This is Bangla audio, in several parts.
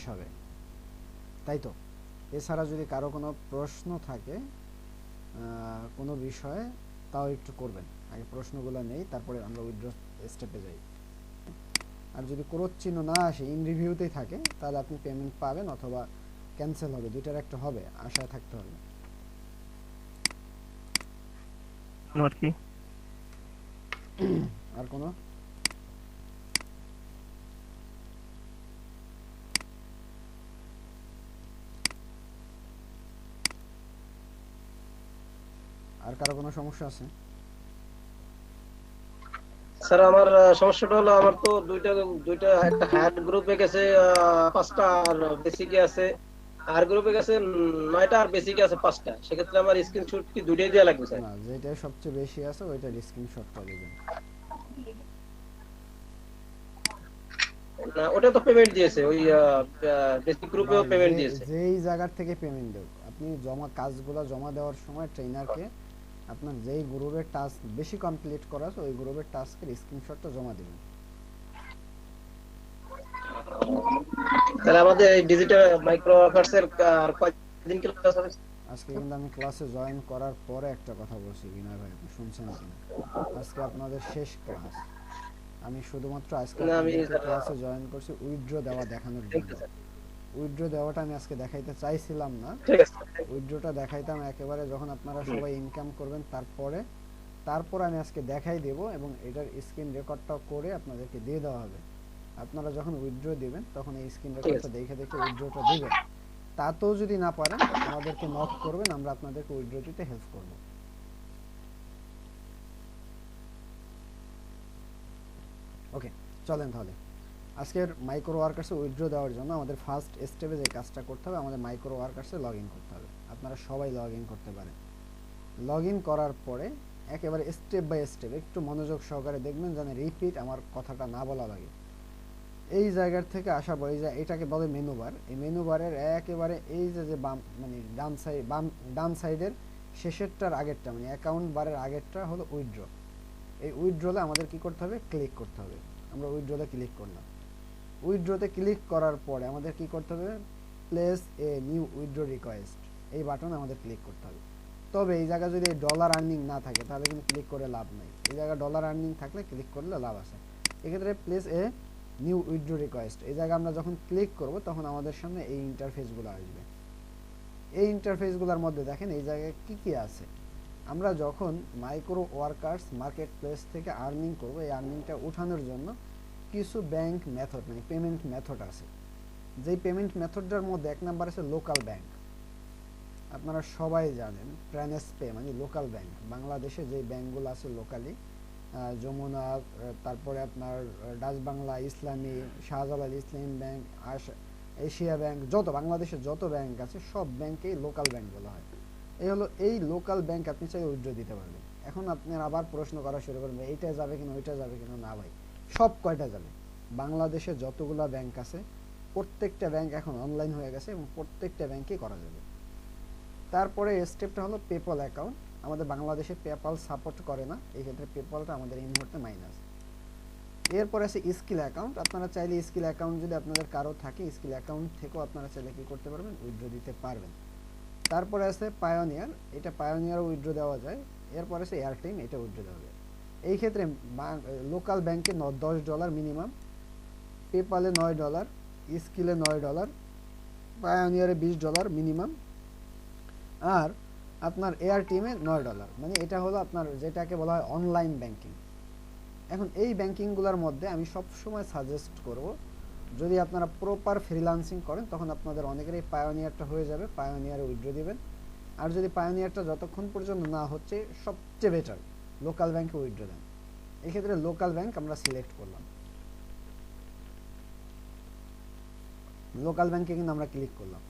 হবে, তাই তো? এছাড়া যদি কারো কোনো প্রশ্ন থাকে কোনো বিষয়ে, তাও একটু করবেন। আগে প্রশ্নগুলো নেই, তারপরে আমরা উইথড্র স্টেপে যাই। আর যদি ক্রোধ চিহ্ন না আসে, ইন রিভিউতেই থাকে, তাহলে আপনি পেমেন্ট পাবেন অথবা ক্যান্সেল হবে, দুইটার একটা হবে, আশায় থাকতে হবে। আর কি? আর কোনো? আর কারো কোনো সমস্যা আছে? স্যার আমার সমস্যাটা হলো, আমার তো দুইটা দুইটা একটা হায়ার গ্রুপে গেছে 5টা, আর বেসিকে আছে, হায়ার গ্রুপে গেছে 9টা, আর বেসিকে আছে 5টা। সেক্ষেত্রে আমার স্ক্রিনশট কি দুইটাই দেওয়া লাগবে স্যার? না, যেটা সবচেয়ে বেশি আছে ওইটার স্ক্রিনশটটা দিবেন। না, ওটা তো পেমেন্ট দিয়েছে, ওই বেসিক গ্রুপেও ভাই, পেমেন্ট দিয়েছে। যেই জায়গার থেকে পেমেন্ট দেব, আপনি কাজগুলো জমা দেওয়ার সময় ট্রেনারকে আপনার যেই গ্রুপের টাস্ক বেশি কমপ্লিট করা আছে ওই গ্রুপের টাস্কের স্ক্রিনশটটা জমা দিবেন। তাহলে আমাদের এই ডিজিটাল মাইক্রো ওয়ার্কার্স এর আর কয়দিন ক্লাস হবে? আজকে কিন্তু আমি ক্লাসে জয়েন করার পরে একটা কথা বলছি বিনয় ভাই, আপনি শুনছেন কিনা? আজকে আপনাদের শেষ ক্লাস। আমি শুধুমাত্র আজকে না, আমি আপনাদেরকে ক্লাসে জয়েন করছি উইথড্র দেওয়া দেখানোর থ্যাংক জন্য। You sir. উইথড্র দেওয়াটা আমি আজকে দেখাইতে চাইছিলাম না, ঠিক আছে। উইথড্রটা দেখাইতাম একেবারে যখন আপনারা সবাই ইনকাম করবেন তারপরে। তারপর আমি আজকে দেখাই দেব এবং এটার স্ক্রিন রেকর্ডটাও করে আপনাদেরকে দিয়ে দেওয়া হবে। আপনারা যখন উইথড্র দিবেন তখন এই স্ক্রিন ঠিক রেকর্ডটা আছে। দেখে দেখে উইথড্রটা দিবেন। তাতেও যদি না পারেন আমাদেরকে নক করবেন, আমরা আপনাদেরকে উইথড্র দিতে হেল্প করব। ওকে, চলেন তাহলে। আজকের মাইক্রো ওয়ার্কার্সে উইথড্র দেওয়ার জন্য আমাদের ফার্স্ট স্টেপে যে কাজটা করতে হবে, আমাদের মাইক্রো ওয়ার্কার্সে লগ ইন করতে হবে। আপনারা সবাই লগ ইন করতে পারেন। লগ ইন করার পরে একেবারে স্টেপ বাই স্টেপ একটু মনোযোগ সহকারে দেখবেন যেন রিপিট আমার কথাটা না বলা লাগে। এই জায়গার থেকে আসার পরে এই যে এটাকে বলে মেনু বার, এই মেনু বারের একেবারে এই যে বাম মানে ডান সাইডের শেষেরটার আগেরটা মানে অ্যাকাউন্ট বারের আগেরটা হলো উইথড্র। এই উইথড্রলে আমাদের কি করতে হবে? ক্লিক করতে হবে। আমরা উইথড্রলে ক্লিক করলাম। উইথড্রতে ক্লিক করার পরে আমাদের কি করতে হবে? Place a new withdraw request, এই বাটনে আমাদের ক্লিক করতে হবে। তবে এই জায়গায় যদি ডলার আর্নিং না থাকে তাহলে কিন্তু ক্লিক করে লাভ নেই। এই জায়গায় ডলার আর্নিং থাকলে ক্লিক করলে লাভ আছে। এক্ষেত্রে place a new withdraw request, এই জায়গায় আমরা যখন ক্লিক করব তখন আমাদের সামনে এই ইন্টারফেসগুলো আসবে। এই ইন্টারফেসগুলোর মধ্যে দেখেন এই জায়গায় কি কি আছে। আমরা যখন মাইক্রো ওয়ার্কার্স মার্কেট প্লেস থেকে আর্নিং করব, এই আর্নিংটা উঠানোর জন্য কিছু ব্যাংক মেথড মানে পেমেন্ট মেথড আছে। যেই পেমেন্ট মেথডটার মধ্যে এক নাম্বার আছে লোকাল ব্যাংক। আপনারা সবাই জানেন ট্রান্সপে মানে লোকাল ব্যাংক। বাংলাদেশে যে ব্যাংকগুলো আছে লোকালি, যমুনা, তারপরে আপনার ডাচ বাংলা, ইসলামী, শাহজালাল ইসলামী ব্যাংক, এশিয়া ব্যাংক, যত বাংলাদেশের যত ব্যাংক আছে সব ব্যাংকেই লোকাল ব্যাংক বলা হয়। এই হলো এই লোকাল ব্যাংক, আপনি চাইলে উইথড্র দিতে পারবেন। এখন আপনার আবার প্রশ্ন করা শুরু করবেন এইটা যাবে কিনা ওইটা যাবে কিনা। না ভাই, সব কয়টা যাবে। বাংলাদেশে যতগুলো ব্যাংক আছে প্রত্যেকটা ব্যাংক এখন অনলাইন হয়ে গেছে এবং প্রত্যেকটা ব্যাংকেই করা যাবে। তারপরে স্টেপটা হলো পেপল অ্যাকাউন্ট। আমাদের বাংলাদেশে পেপাল সাপোর্ট করে না, এই ক্ষেত্রে পেপালটা আমাদের এই মুহূর্তে মাইনাস। এরপর আছে স্কিল অ্যাকাউন্ট। আপনারা চাইলে স্কিল অ্যাকাউন্ট যদি আপনাদের কারো থাকে, স্কিল অ্যাকাউন্ট থেকেও আপনারা চাইলে কি করতে পারবেন? উইথড্র দিতে পারবেন। তারপরে আছে পায়োনিয়ার, এটা পায়োনিয়ারও উইথড্র দেওয়া যায়। এরপর আছে এয়ারটাইম, এটা উইথড্র দেওয়া যায়। এই ক্ষেত্রে লোকাল ব্যাংকে $10 মিনিমাম, পেপালে $9, স্কিলে $9, পায়োনিয়ারে $20 মিনিমাম, আর আপনার এয়ারটিমে $9। মানে এটা হলো আপনার যেটাকে বলা হয় অনলাইন ব্যাংকিং। এখন এই ব্যাংকিংগুলোর মধ্যে আমি সবসময় সাজেস্ট করব, যদি আপনারা প্রপার ফ্রিল্যান্সিং করেন তখন আপনাদের অনেকেরই পায়োনিয়ারটা হয়ে যাবে, পায়োনিয়ারে উইথড্র দিবেন। আর যদি পায়োনিয়ারটা যতক্ষণ পর্যন্ত না হচ্ছে, সবচেয়ে বেটার লোকাল ব্যাংকে উইথড্র দেন। এক্ষেত্রে লোকাল ব্যাংক আমরা সিলেক্ট করলাম। লোকাল ব্যাংকে কিন্তু আমরা ক্লিক করলাম।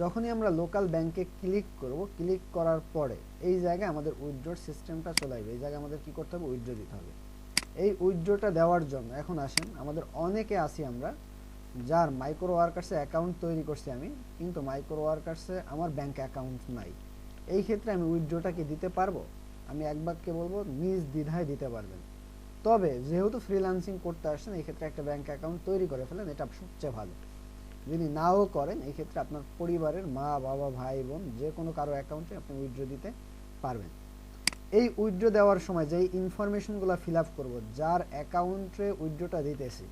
যখনই আমরা লোকাল ব্যাংকে ক্লিক করব, ক্লিক করার পরে এই জায়গায় আমাদের উইথড্রর সিস্টেমটা চলে আসবে। এই জায়গায় আমাদের কি করতে হবে? উইথড্র দিতে হবে। এই উইথড্রটা দেওয়ার জন্য এখন আসেন, আমাদের অনেকে আছি আমরা যার মাইক্রো ওয়ার্কার্সে অ্যাকাউন্ট তৈরি করছি আমি, কিন্তু মাইক্রো ওয়ার্কার্সে আমার ব্যাংক অ্যাকাউন্ট নাই। এই ক্ষেত্রে আমি উইথড্রটা কি দিতে পারবো? আমি এক বাক্যে বলবো নিজ দ্বিধায় দিতে পারবেন। তবে যেহেতু ফ্রিল্যান্সিং করতে আসছেন, এই ক্ষেত্রে একটা ব্যাংক অ্যাকাউন্ট তৈরি করে ফেলেন, এটা সবচেয়ে ভালো। যদি নাও করেন এই ক্ষেত্রে আপনার পরিবারের মা বাবা ভাই বোন যে কোনো কারো অ্যাকাউন্টে আপনি উইথড্র দিতে পারবেন। এই উইথড্র দেওয়ার সময় যেই ইনফরমেশনগুলো ফিল আপ করবো, যার অ্যাকাউন্টে উইথড্রটা দিতেছি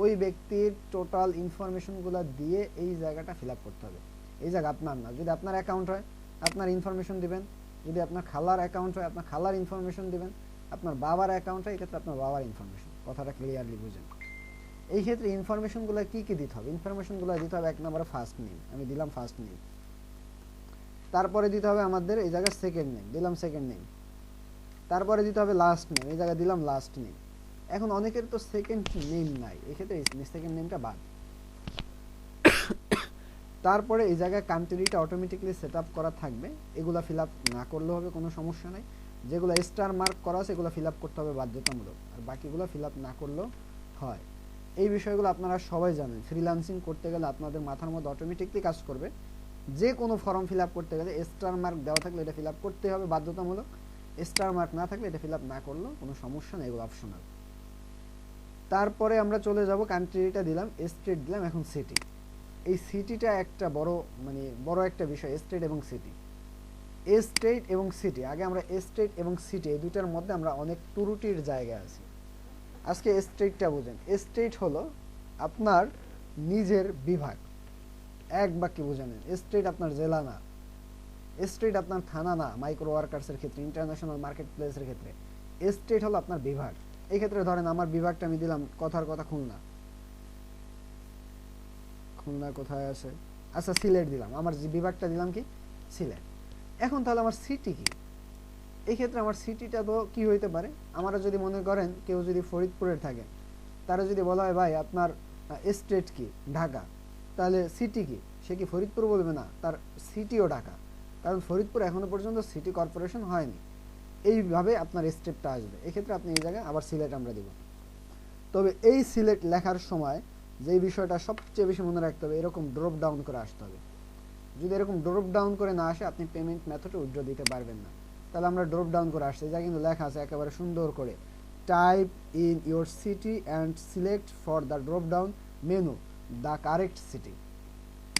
ওই ব্যক্তির টোটাল ইনফরমেশনগুলো দিয়ে এই জায়গাটা ফিল আপ করতে হবে। এই জায়গা আপনার না, যদি আপনার অ্যাকাউন্ট হয় আপনার ইনফরমেশন দিবেন, যদি আপনার খালার অ্যাকাউন্ট হয় আপনার খালার ইনফরমেশন দিবেন, আপনার বাবার অ্যাকাউন্ট হয় এক্ষেত্রে আপনার বাবার ইনফরমেশন। কথাটা ক্লিয়ারলি বুঝেন। এই ক্ষেত্রে ইনফরমেশনগুলো কি কি দিতে হবে? ইনফরমেশনগুলো দিতে হবে এক নম্বরে ফার্স্ট নেম, আমি দিলাম ফার্স্ট নেম। তারপরে দিতে হবে আমাদের এই জায়গায় সেকেন্ড নেম, দিলাম সেকেন্ড নেম। তারপরে দিতে হবে লাস্ট নেম, এই জায়গায় দিলাম লাস্ট নেম। এখন অনেকের তো সেকেন্ড নেম নাই, এক্ষেত্রে সেকেন্ড নেমটা বাদ। তারপরে এই জায়গায় কান্ট্রিটা অটোমেটিকলি সেট আপ করা থাকবে, এগুলা ফিল আপ না করলেও হবে, কোনো সমস্যা নাই। যেগুলো স্টার মার্ক করা আছে এগুলো ফিল আপ করতে হবে বাধ্যতামূলক, আর বাকিগুলো ফিল আপ না করলেও হয়। এই বিষয়গুলো আপনারা সবাই জানেন। ফ্রিল্যান্সিং করতে গেলে আপনাদের মাথার মধ্যে অটোমেটিকলি কাজ করবে, যে কোনো ফর্ম ফিল আপ করতে গেলে স্টার মার্ক দেওয়া থাকলে এটা ফিল আপ করতে হবে বাধ্যতামূলক, স্টার মার্ক না থাকলে এটা ফিল আপ না করলেও কোনো সমস্যা নেই, এগুলো অপশনাল। তারপরে আমরা চলে যাব, কান্ট্রিটা দিলাম, স্টেট দিলাম, এখন সিটি। এই সিটিটা একটা বড় একটা বিষয়, স্টেট এবং সিটি। স্টেট এবং সিটি, আগে আমরা স্টেট এবং সিটি এই দুইটার মধ্যে আমরা অনেক ত্রুটির জায়গায় আছি। আজকে স্টেটটা বুঝেন। স্টেট হলো আপনার নিজের বিভাগ, এক বাক্যে বুঝে নেন। স্টেট আপনার জেলা না, স্টেট আপনার থানা না, মাইক্রো ওয়ার্কার্সের ক্ষেত্রে, ইন্টারন্যাশনাল মার্কেট প্লেসের ক্ষেত্রে স্টেট হলো আপনার বিভাগ। এই ক্ষেত্রে ধরেন আমার বিভাগটা আমি দিলাম কথার কথা খুলনা। খুলনা কোথায় আছে? আচ্ছা সিলেট দিলাম, আমার যে বিভাগটা দিলাম কি সিলেট। এখন তাহলে আমার সিটি কি? এই ক্ষেত্রে আমার সিটিটা তো কি হইতে পারে, আমরা যদি মনে করেন কেউ যদি ফরিদপুরের থাকে, তারা যদি বলা হয় ভাই আপনার স্টেট কি ঢাকা, তাহলে সিটি কি? সে কি ফরিদপুর বলবে না, তার সিটিও ঢাকা, কারণ ফরিদপুর এখনো পর্যন্ত সিটি কর্পোরেশন হয়নি। এইভাবে আপনার স্টেপটা আসবে। এক্ষেত্রে আপনি এই জায়গায় আবার সিলেট আমরা দিব। তবে এই সিলেট লেখার সময় যেই বিষয়টা সবচেয়ে বেশি মনে রাখতে হবে, এরকম ড্রপ ডাউন করে আসতে হবে। যদি এরকম ড্রপ ডাউন করে না আসে আপনি পেমেন্ট মেথডে উইথড্র দিতে পারবেন না। তাহলে আমরা ড্রপ ডাউন করে আসছি, যা কিন্তু লেখা আছে একেবারে সুন্দর করে, type in your city and select for the drop down menu the correct city.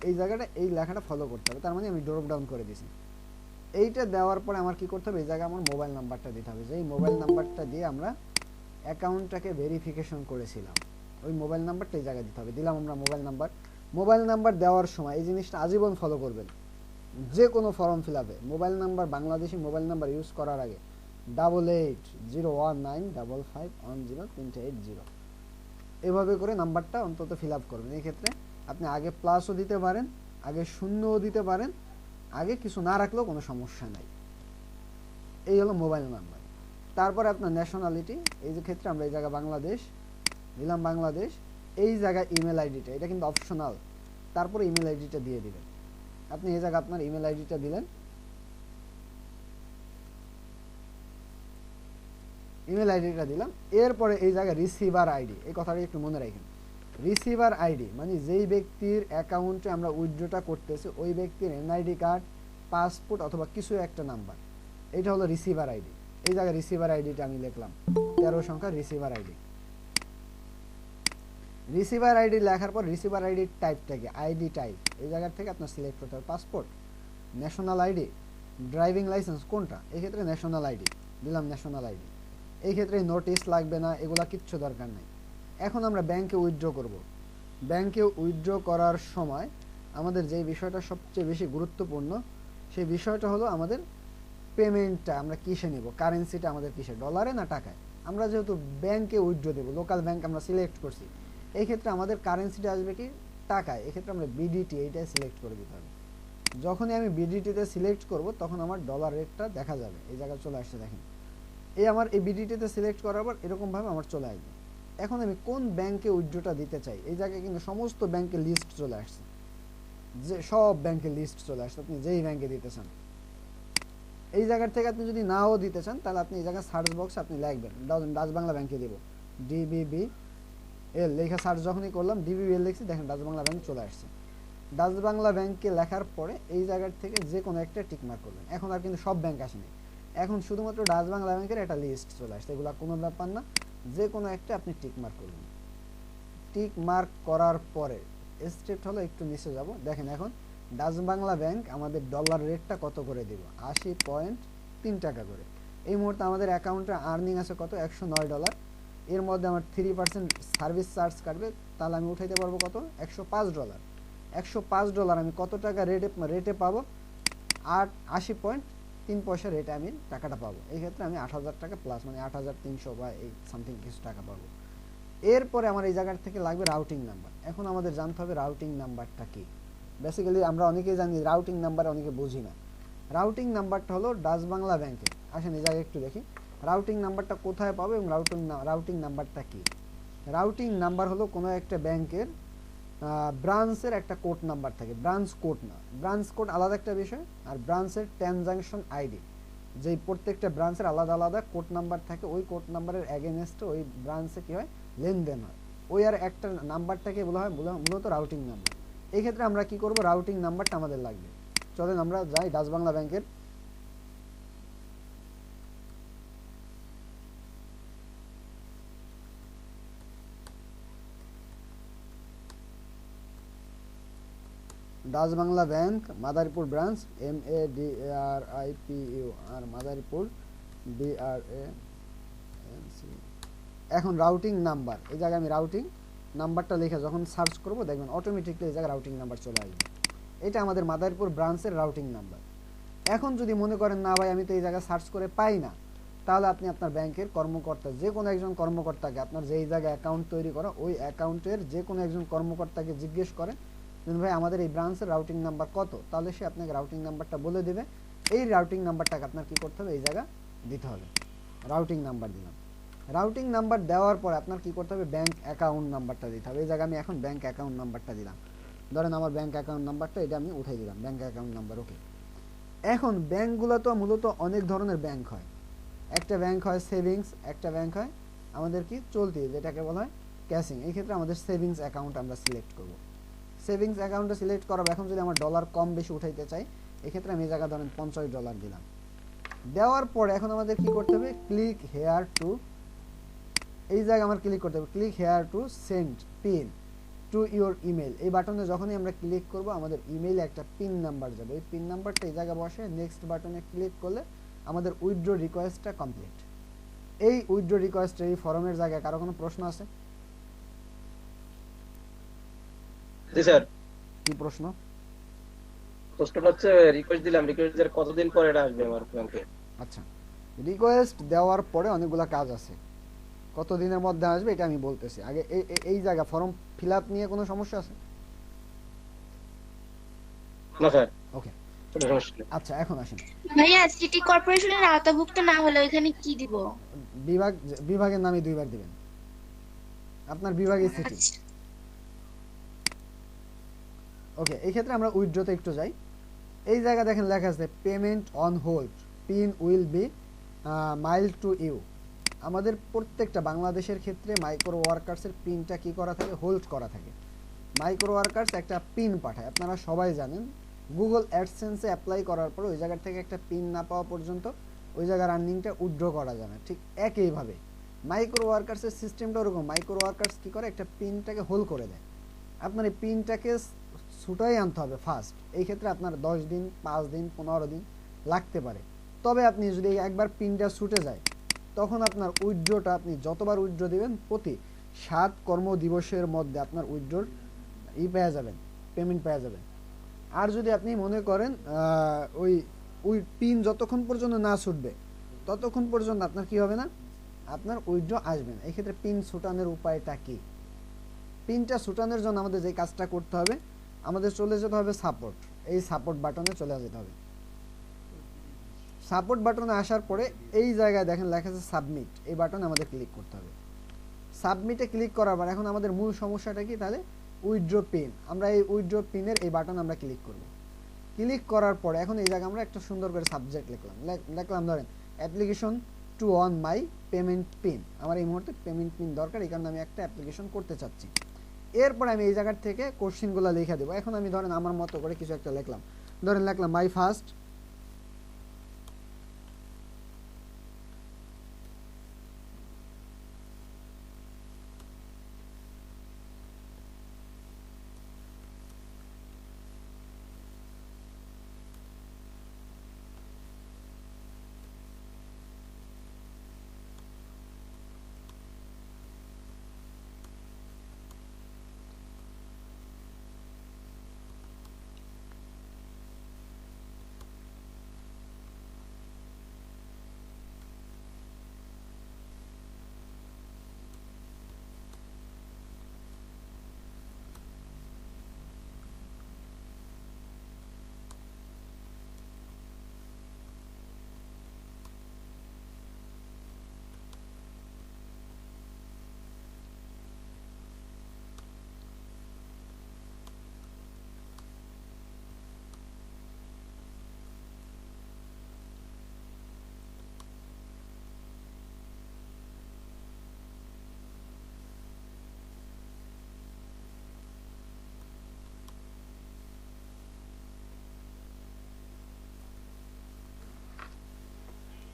এই জায়গাটা এই লেখাটা ফলো করতে হবে, তার মানে আমি ড্রপ ডাউন করে দিছি। এইটা দেওয়ার পরে আমার কি করতে হবে, এই জায়গায় আমার মোবাইল নাম্বারটা দিতে হবে, যেই মোবাইল নাম্বারটা দিয়ে আমরা অ্যাকাউন্টটাকে ভেরিফিকেশন করেছিলাম, ওই মোবাইল নাম্বারটা এই জায়গায় দিতে হবে। দিলাম আমরা মোবাইল নাম্বার। মোবাইল নাম্বার দেওয়ার সময় এই জিনিসটা আজীবন ফলো করবেন, যে কোনো ফর্ম ফিল আপে mobile number, Bangladeshi mobile number use করার আগে 880195510380 এভাবে করে নাম্বারটা অন্তত ফিল আপ করবেন। এই ক্ষেত্রে আপনি আগে প্লাসও দিতে পারেন, আগে শূন্যও দিতে পারেন, আগে কিছু না রাখলেও কোনো সমস্যা নাই। এই হলো মোবাইল নাম্বার। তারপরে আপনার ন্যাশনালিটি, এই যে ক্ষেত্রে আমরা এই জায়গায় বাংলাদেশ দিলাম, বাংলাদেশ। এই জায়গায় ইমেল আইডিটা, এটা কিন্তু অপশনাল, তারপরে ইমেল আইডিটা দিয়ে দিবেন। আপনি এই জায়গায় আপনার ইমেল আইডিটা দিলেন, ইমেল আইডিটা দিলাম। এরপরে এই জায়গায় রিসিভার আইডি, এই কথাটা একটু মনে রাখেন। রিসিভার আইডি মানে যেই ব্যক্তির অ্যাকাউন্টে আমরা উইথড্রটা করতেছি ওই ব্যক্তির এনআইডি কার্ড, পাসপোর্ট অথবা কিছু একটা নাম্বার, এটা হলো রিসিভার আইডি। এই জায়গায় রিসিভার আইডিটা আমি লিখলাম 13 সংখ্যা রিসিভার আইডি। রিসিভার আইডি লেখার পর রিসিভার আইডির টাইপটা কি, আইডি টাইপ এই জায়গা থেকে আপনার সিলেক্ট করতে হবে, passport, national ID, driving licence কোনটা, এই ক্ষেত্রে ন্যাশনাল আইডি দিলাম, ন্যাশনাল আইডি। এই ক্ষেত্রে নোটিশ লাগবে না, এগুলা কিচ্ছু দরকার নাই। এখন আমরা ব্যাংকে উইথড্র করব। ব্যাংকে উইথড্র করার সময় আমাদের যে বিষয়টা সবচেয়ে বেশি গুরুত্বপূর্ণ, সেই বিষয়টা হলো আমাদের পেমেন্টটা আমরা কিসে নেব, কারেন্সিটা আমাদের কিসে, ডলারে না টাকায়। আমরা যেহেতু ব্যাংকে উইথড্র দেব, লোকাল ব্যাংক আমরা সিলেক্ট করছি, এই ক্ষেত্রে আমাদের কারেন্সিটা আসবে কি টাকায়। এক্ষেত্রে আমরা বিডিটি এইটাই সিলেক্ট করে দিতে হবে। যখনই আমি বিডিটিতে সিলেক্ট করব তখন আমার ডলার রেটটা দেখা যাবে, এই জায়গায় চলে আসছে দেখেন। এই আমার এই বিডিটিতে সিলেক্ট করার পর এরকমভাবে আমার চলে আসবে। এখন আমি কোন ব্যাংকে উইথড্রটা দিতে চাই, এই জায়গায় কিন্তু সমস্ত ব্যাংকের লিস্ট চলে আসছে, যে সব ব্যাংকের লিস্ট চলে আসছে, আপনি যেই ব্যাংকে দিতে চান। এই জায়গার থেকে আপনি যদি নাও দিতে চান তাহলে আপনি এই জায়গায় সার্চ বক্সে আপনি লিখবেন ডাচ বাংলা ব্যাংকে দেব, ডিবিবি এল লেখা সার্চ যখনই করলাম, ডিবিবি এল লিখছি, দেখেন ডাচ বাংলা ব্যাংক চলে আসছে। ডাচ বাংলা ব্যাংকে লেখার পরে এই জায়গার থেকে যে কোনো একটা টিকমার্ক করবেন। এখন আর কিন্তু সব ব্যাংক আসেনি, এখন শুধুমাত্র ডাচ বাংলা ব্যাংকের একটা লিস্ট চলে আসছে, এগুলো কোনো ব্যাপার না, যে কোনো একটা আপনি টিক মার্ক করবেন। টিক মার্ক করার পরে স্টেপ হলো একটু নিচে যাব। দেখেন এখন ডাচ বাংলা ব্যাংক আমাদের ডলার রেটটা কত করে দিব, 80.3 টাকা করে। এই মুহূর্তে আমাদের অ্যাকাউন্টে আর্নিং আছে কত, $109। এর মধ্যে আমার 3% সার্ভিস চার্জ কাটবে, তাহলে আমি উঠাইতে পারবো কত, $105। $105 আমি কত টাকা রেটে পাবো, 80.3 রেটে আমি টাকাটা পাবো। এই ক্ষেত্রে আমি 8,000 টাকা প্লাস, মানে 8,300 বা এই সামথিং কিছু টাকা পাবো। এরপরে আমার এই জায়গার থেকে লাগবে রাউটিং নাম্বার। এখন আমাদের জানতে হবে রাউটিং নাম্বারটা কি। বেসিক্যালি আমরা অনেকেই জানি রাউটিং নাম্বার, অনেকে বুঝি না। রাউটিং নাম্বারটা হলো ডাচ বাংলা ব্যাংকের, আসেন এই জায়গায় একটু দেখি রাউটিং নাম্বারটা কোথায় পাবো এবং রাউটিং নাম্বারটা কি। রাউটিং নাম্বার হলো কোনো একটা ব্যাংকের ব্রাঞ্চের একটা কোড নাম্বার থাকে, ব্রাঞ্চ কোড না, ব্রাঞ্চ কোড আলাদা একটা বিষয়, আর ব্রাঞ্চের ট্রানজাকশন আইডি, যেই প্রত্যেকটা ব্রাঞ্চের আলাদা আলাদা কোড নাম্বার থাকে, ওই কোড নাম্বারের এগেনস্টে ওই ব্রাঞ্চে কী হয়, লেনদেন হয়, ওই আর একটা নাম্বারটাকে বলা হয় মূলত রাউটিং নাম্বার। এই ক্ষেত্রে আমরা কি করব, রাউটিং নাম্বারটা আমাদের লাগবে। চলেন আমরা যাই ডাচ বাংলা ব্যাংকের। Dutch Bangla bank Madaripur branch, MADARIPU আর মাদারীপুর BRANC। এখন রাউটিং নাম্বার, এই জায়গায় আমি রাউটিং নাম্বারটা লিখে যখন সার্চ করব দেখবেন অটোমেটিকলি এই জায়গায় রাউটিং নাম্বার চলে আসবে। এটা আমাদের মাদারীপুর ব্রাঞ্চের রাউটিং নাম্বার। এখন যদি মনে করেন না ভাই আমি তো এই জায়গায় সার্চ করে পাই না, তাহলে আপনি আপনার ব্যাংকের কর্মকর্তা, যে কোনো একজন কর্মকর্তাকে, আপনার যেই জায়গায় অ্যাকাউন্ট তৈরি করা ওই অ্যাকাউন্টের যে কোনো একজন কর্মকর্তাকে জিজ্ঞেস করেন ভাই আমাদের এই ব্রাঞ্চের রাউটিং নাম্বার কত, তাহলে সে আপনাকে রাউটিং নাম্বারটা বলে দেবে। এই রাউটিং নাম্বারটাকে আপনার কি করতে হবে, এই জায়গা দিতে হবে। রাউটিং নাম্বার দিলাম। রাউটিং নাম্বার দেওয়ার পর আপনার কি করতে হবে, ব্যাংক অ্যাকাউন্ট নাম্বারটা দিতে হবে। এই জায়গায় আমি এখন ব্যাংক অ্যাকাউন্ট নাম্বারটা দিলাম, ধরেন আমার ব্যাংক অ্যাকাউন্ট নাম্বারটা এটা আমি উঠাই দিলাম, ব্যাংক অ্যাকাউন্ট নাম্বার। ওকে, এখন ব্যাংকগুলো তো মূলত অনেক ধরনের ব্যাংক হয়। একটা ব্যাংক হয় সেভিংস, একটা ব্যাংক হয় আমাদের কি চলতি, যেটাকে বলা হয় ক্যাশিং। এই ক্ষেত্রে আমাদের সেভিংস অ্যাকাউন্ট আমরা সিলেক্ট করব। সেভিংস অ্যাকাউন্টে সিলেক্ট করাবো। এখন যদি আমার ডলার কম বেশি উঠাইতে চাই, এক্ষেত্রে আমি এই জায়গা ধরেন $50 দিলাম। দেওয়ার পরে এখন আমাদের কি করতে হবে, ক্লিক হেয়ার টু, এই জায়গায় আমার ক্লিক করতে হবে, click here to send pin to your email. এই বাটনে যখনই আমরা ক্লিক করব আমাদের ইমেইলে একটা পিন নাম্বার যাবে, ওই পিন নাম্বারটা এই জায়গায় বসে নেক্সট বাটনে ক্লিক করলে আমাদের উইথড্র রিকোয়েস্টটা কমপ্লিট। এই উইথড্র রিকোয়েস্টের এই ফর্মের জায়গায় কারো কোনো প্রশ্ন আছে? জি স্যার। কি প্রশ্ন? প্রশ্নটা হচ্ছে রিকোয়েস্ট দিলাম, রিকোয়েস্ট দেওয়ার কতদিন পরে এটা আসবে আমার ব্যাংকে? আচ্ছা, রিকোয়েস্ট দেওয়ার পরে অনেকগুলো কাজ আছে, কতদিনের মধ্যে আসবে এটা আমি বলতেছি। আগে এই জায়গা ফর্ম ফিল আপ নিয়ে কোনো সমস্যা আছে? না স্যার। ওকে, কোনো সমস্যা নেই। আচ্ছা এখন আসেন। ভাইয়া সিটি কর্পোরেশনের আওতাভুক্ত না হলে ওইখানে কি দিব? বিভাগের নামে দুইবার দিবেন, আপনার বিভাগের সিটি। ওকে, এই ক্ষেত্রে আমরা উইথড্রতে একটু যাই। এই জায়গা দেখেন লেখা আছে payment on hold, pin will be mailed to you. আমাদের প্রত্যেকটা বাংলাদেশের ক্ষেত্রে মাইক্রো ওয়ার্কার্সের পিনটা কি করা থাকে, হোল্ড করা থাকে। মাইক্রো ওয়ার্কার্স একটা পিন পাঠায়, আপনারা সবাই জানেন। গুগল অ্যাডসেন্সে অ্যাপ্লাই করার পর ওই জায়গার থেকে একটা পিন না পাওয়া পর্যন্ত ওই জায়গার আর্নিংটা উইথড্র করা যায় না। ঠিক একইভাবে মাইক্রো ওয়ার্কার্সের সিস্টেমটা ওরকম, মাইক্রো ওয়ার্কার্স কী করে, একটা পিনটাকে হোল্ড করে দেয়। আপনার এই পিনটাকে ছুটাই আনতে হবে ফার্স্ট। এই ক্ষেত্রে আপনার 10 দিন, 5 দিন, 15 দিন লাগতে পারে। তবে আপনি যদি একবার পিনটা ছুটে যায়, তখন আপনার উইথড্রটা আপনি যতবার উইথড্র দিবেন প্রতি 7 কর্মদিবসের মধ্যে আপনার উইথড্রর পেয়ে যাবেন, পেমেন্ট পেয়ে যাবেন। আর যদি আপনি মনে করেন ওই পিন যতক্ষণ পর্যন্ত না ছুটবে ততক্ষণ পর্যন্ত আপনার কি হবে না, আপনার উইথড্র আসবে না। এই ক্ষেত্রে পিন ছুটানোর উপায়টা কি? পিনটা ছুটানোর জন্য আমাদের যে কাজটা করতে হবে, আমাদের চলে যেতে হবে সাপোর্ট, এই সাপোর্ট বাটনে চলে যেতে হবে। সাপোর্ট বাটনে আসার পরে এই জায়গায় দেখেন লেখা আছে সাবমিট, এই বাটনে আমাদের ক্লিক করতে হবে। সাবমিটে ক্লিক করার পর এখন আমাদের মূল সমস্যাটা কি, তাহলে উইথড্র পিন। আমরা এই উইথড্র পিনের এই বাটন আমরা ক্লিক করব। ক্লিক করার পরে এখন এই জায়গায় আমরা একটা সুন্দর করে সাবজেক্ট লিখলাম ধরেন application to on my payment pin. আমার এই মুহূর্তে পেমেন্ট পিন দরকার, এই কারণে আমি একটা অ্যাপ্লিকেশন করতে চাচ্ছি। এরপর আমি এই জায়গার থেকে কোশ্চেনগুলো লিখে দেবো। এখন আমি ধরেন আমার মতো করে কিছু একটা লিখলাম, ধরেন লিখলাম মাই ফার্স্ট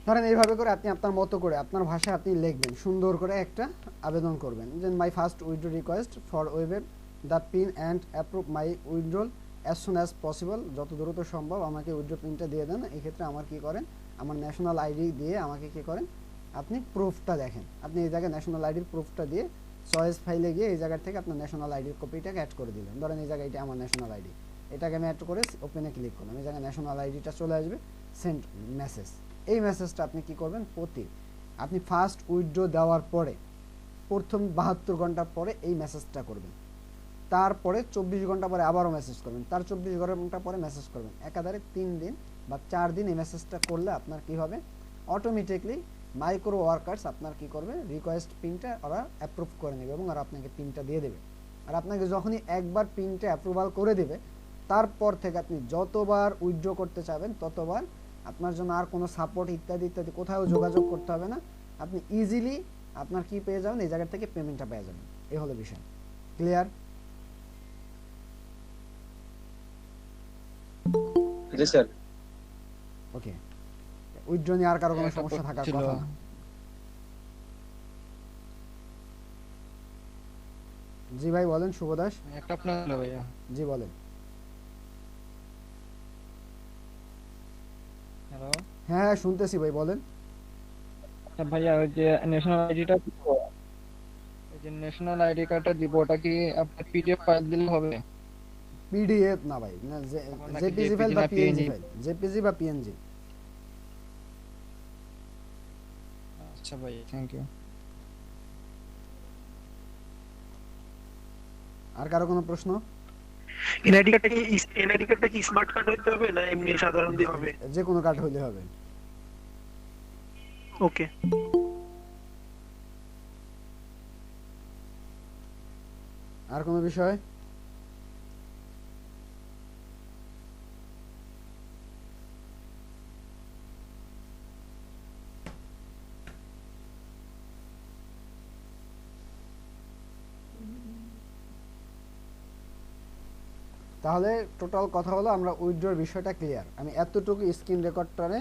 ধরেন এইভাবে করে আপনি আপনার মতো করে আপনার ভাষায় আপনি লিখবেন, সুন্দর করে একটা আবেদন করবেন যে my first withdraw request for wave the pin and approve my withdrawal as soon as possible, যত দ্রুত সম্ভব আমাকে উইথড্র পিনটা দিয়ে দেন। এক্ষেত্রে আমার কি করেন, আমার ন্যাশনাল আইডি দিয়ে আমাকে কি করেন, আপনি প্রুফটা দেখেন। আপনি এই জায়গায় ন্যাশনাল আইডির প্রুফটা দিয়ে চয়েস ফাইলে গিয়ে এই জায়গা থেকে আপনার ন্যাশনাল আইডির কপিটাকে অ্যাড করে দিলেন। ধরেন এই জায়গায় এটা আমার ন্যাশনাল আইডি, এটাকে আমি অ্যাড করে ওপেনে ক্লিক করলাম, এই জায়গায় ন্যাশনাল আইডিটা চলে আসবে, সেন্ড মেসেজ। এই মেসেজটা আপনি কি করবেন, আপনি ফার্স্ট উইথড্র দেওয়ার পরে প্রথম 72 ঘন্টা পরে এই মেসেজটা করবেন, তারপরে 24 ঘন্টা পরে আবারও মেসেজ করবেন, তার 24 ঘন্টা পরে মেসেজ করবেন। একাধারে 3 দিন বা 4 দিন এই মেসেজটা করলে আপনার কি হবে, অটোমেটিকলি মাইক্রো ওয়ার্কার্স আপনার কি করবে, রিকোয়েস্ট পিনটা ওরা অ্যাপ্রুভ করে নেবে এবং আর আপনাকে পিনটা দিয়ে দেবে। আর আপনাকে যখনই একবার পিনটা অ্যাপ্রুভাল করে দেবে, তারপর থেকে আপনি যতবার উইথড্র করতে চাবেন ততবার আপনার জন্য আর কোনো সাপোর্ট ইত্যাদি ইত্যাদি কোথাও যোগাযোগ করতে হবে না। আপনি ইজিলি আপনার কি পেয়ে যাবেন, এই জায়গা থেকে পেমেন্টটা পেয়ে যাবেন। এই হলো বিষয়। ক্লিয়ার? জি স্যার। ওকে, উইথড্র নিয়ে আর কারো কোনো সমস্যা থাকার কথা না? জি ভাই বলেন, শুভ দাস। একটা আপনার ভাইয়া। জি বলেন। হ্যালো হ্যাঁ হ্যাঁ শুনতেছি ভাই, বলেন। ভাইয়া, ওই যে ন্যাশনাল আইডিটা দিব, ওই যে ন্যাশনাল আইডি কার্ডটা দিব, ওটা কি আপনার পিডিএফ ফাইল দিলে হবে? পিডিএফ না ভাই, না নাকি জেপিজি ফাইল JPG বা না পিএনজি PNG? ফাইল, জেপিজি বা পিএনজি। আচ্ছা ভাই, থ্যাংক ইউ। আর কারো কোনো প্রশ্ন? এনআইডি কার্ডটা কি স্মার্ট কার্ড হইতে হবে না এমনি সাধারণ দিয়ে হবে? যে কোনো কার্ড হইলে হবে। ওকে। আর কোনো বিষয়? তাহলে টোটাল কথা হলো আমরা উইথড্রর বিষয়টা ক্লিয়ার। আমি এতটুকু স্ক্রিন রেকর্ডটারে